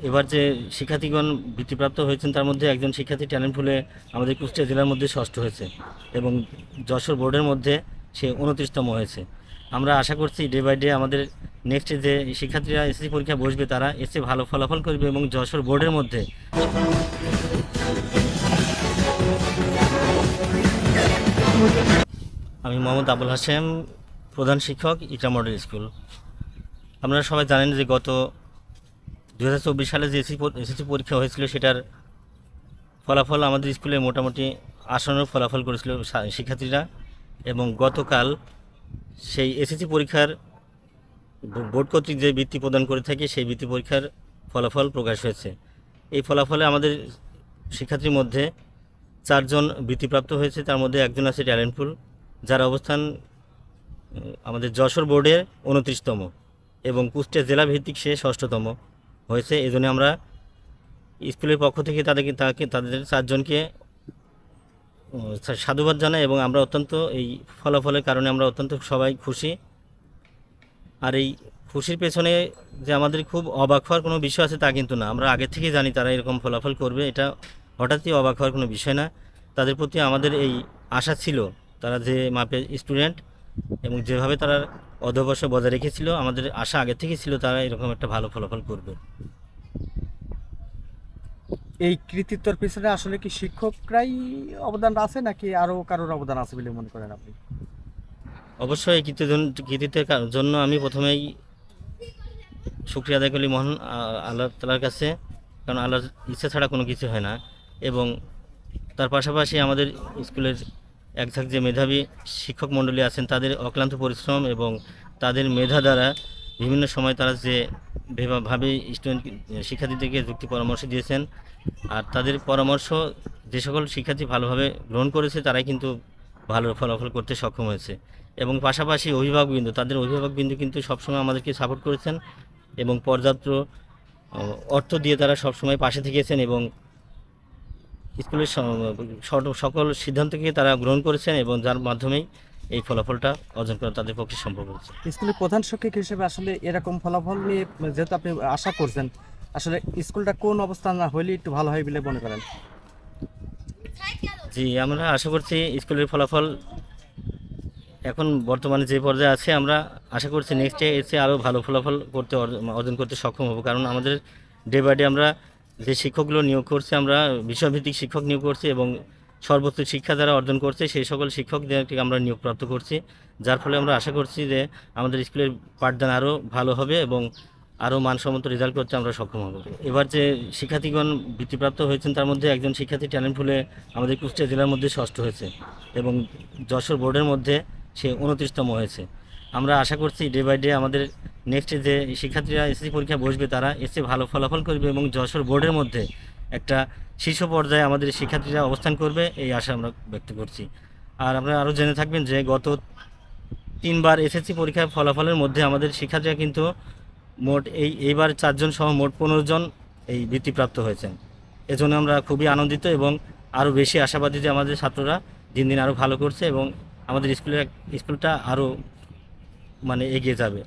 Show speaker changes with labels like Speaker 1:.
Speaker 1: এবার যে শিক্ষার্থীগণ বৃত্তিপ্রাপ্ত হয়েছেন তার মধ্যে একজন শিক্ষার্থী ট্যালেন্ট পুলে আমাদের কুষ্টিয়া জেলার মধ্যে ষষ্ঠ হয়েছে এবং যশোর বোর্ডের মধ্যে সে 29তম হয়েছে। আমরা আশা করছি ডে বাই ডে আমাদের নেক্সট যে শিক্ষার্থীরা এসএসসি পরীক্ষা বসবে তারা এসে ভালো ফলাফল করবে এবং যশোর বোর্ডের মধ্যে। আমি মোহাম্মদ আবুল হাশেম, প্রধান শিক্ষক ইকরা মডেল স্কুল। আপনারা সবাই জানেন যে গত 2024 সালে যে এসএসসি পরীক্ষা হয়েছিল সেটার ফলাফল আমাদের স্কুলে মোটামুটি আশানুরূপ ফলাফল করেছিল শিক্ষার্থীরা, এবং গতকাল সেই এসএসসি পরীক্ষার বোর্ড কর্তৃক যে বৃত্তি প্রদান করে থাকে সেই বৃত্তি পরীক্ষার ফলাফল প্রকাশ হয়েছে। এই ফলাফলে আমাদের শিক্ষার্থীর মধ্যে 4 জন বৃত্তিপ্রাপ্ত হয়েছে, তার মধ্যে একজন আছে ট্যালেন্টফুল, যার অবস্থান আমাদের যশোর বোর্ডের 29তম এবং কুষ্টিয়া জেলা ভিত্তিক সে 6ষষ্ঠতম হয়েছে। এই জন্য আমরা স্কুলের পক্ষ থেকে তাদের 4 জনকে সাধুবাদ জানাই এবং আমরা অত্যন্ত এই ফলাফলের কারণে আমরা অত্যন্ত সবাই খুশি। আর এই খুশির পেছনে যে আমাদের খুব অবাক হওয়ার কোনো বিষয় আছে তা কিন্তু না, আমরা আগে থেকেই জানি তারা এরকম ফলাফল করবে, এটা হঠাৎই অবাক হওয়ার কোনো বিষয় না। তাদের প্রতি আমাদের এই আশা ছিল, তারা যে মাপের স্টুডেন্ট এবং যেভাবে তারা অধ্যবসায় বজায় রেখেছিল, আমাদের আশা আগে থেকেই ছিল তারা এরকম একটা ভালো ফলাফল করবে।
Speaker 2: এই কৃতিত্বর পিছনে আসলে কি শিক্ষকরাই অবদান আছে নাকি আরো কারোর অবদান আছে বলে মনে করেন আপনি?
Speaker 1: অবশ্যই এই কৃতিত্বের জন্য আমি প্রথমেই শুকরিয়া আদায় করি মহান আল্লাহ তাআলার কাছে, কারণ আল্লাহর ইচ্ছা ছাড়া কোনো কিছু হয় না। এবং তার পাশাপাশি আমাদের স্কুলের একঝাঁক যে মেধাবী শিক্ষক মণ্ডলী আছেন তাদের অক্লান্ত পরিশ্রম এবং তাদের মেধা দ্বারা বিভিন্ন সময় তারা যে ভাবে স্টুডেন্ট শিক্ষার্থীদেরকে যুক্তি পরামর্শ দিয়েছেন, আর তাদের পরামর্শ যে সকল শিক্ষার্থী ভালোভাবে গ্রহণ করেছে তারাই কিন্তু ভালো ফলাফল করতে সক্ষম হয়েছে। এবং পাশাপাশি তাদের অভিভাবকবৃন্দ কিন্তু সবসময় আমাদেরকে সাপোর্ট করেছেন এবং পর্যাপ্ত অর্থ দিয়ে তারা সবসময় পাশে থেকেছেন এবং স্কুলের সকল সিদ্ধান্তকে তারা গ্রহণ করেছেন এবং যার মাধ্যমেই এই ফলাফলটা অর্জন করা তাদের পক্ষে সম্ভব হয়েছে।
Speaker 2: স্কুলের প্রধান শিক্ষক হিসেবে আসলে এরকম ফলাফল নিয়ে যেহেতু আপনি আশা করছেন, আসলে স্কুলটা কোন অবস্থান না হলে একটু ভালো হয় বলে মনে করেন?
Speaker 1: জি, আমরা আশা করছি স্কুলের ফলাফল এখন বর্তমানে যে পর্যায়ে আছে আমরা আশা করছি নেক্সটে এসে আরও ভালো ফলাফল অর্জন করতে সক্ষম হব, কারণ আমাদের ডে বাই ডে আমরা যে শিক্ষকগুলো নিয়োগ করছি, আমরা বিষয়ভিত্তিক শিক্ষক নিয়োগ করছি এবং সর্বোচ্চ শিক্ষা যারা অর্জন করছে সেই সকল শিক্ষকদেরকে আমরা নিয়োগপ্রাপ্ত করছি, যার ফলে আমরা আশা করছি যে আমাদের স্কুলের পাঠদান আরও ভালো হবে এবং আরও মানসম্মত রেজাল্ট করতে আমরা সক্ষম হব। এবার যে শিক্ষার্থীগণ বৃত্তিপ্রাপ্ত হয়েছেন তার মধ্যে একজন শিক্ষার্থী ট্যালেন্ট পুলে আমাদের কুষ্টিয়া জেলার মধ্যে ষষ্ঠ হয়েছে এবং যশোর বোর্ডের মধ্যে সে 29তম হয়েছে। আমরা আশা করছি ডে বাই ডে আমাদের নেক্সট যে শিক্ষার্থীরা এসএসসি পরীক্ষা বসবে তারা এসে ভালো ফলাফল করবে এবং যশোর বোর্ডের মধ্যে একটা শীর্ষ পর্যায়ে আমাদের শিক্ষার্থীরা অবস্থান করবে, এই আশা আমরা ব্যক্ত করছি। আর আপনারা আরও জেনে থাকবেন যে গত 3বার এসএসসি পরীক্ষার ফলাফলের মধ্যে আমাদের শিক্ষার্থীরা কিন্তু মোট এইবার 4 জন সহ মোট 15 জন এই বৃত্তিপ্রাপ্ত হয়েছেন। এজন্য আমরা খুবই আনন্দিত এবং আরও বেশি আশাবাদী যে আমাদের ছাত্ররা দিন দিন আরও ভালো করছে এবং আমাদের স্কুলটা আরও এগিয়ে যাবে।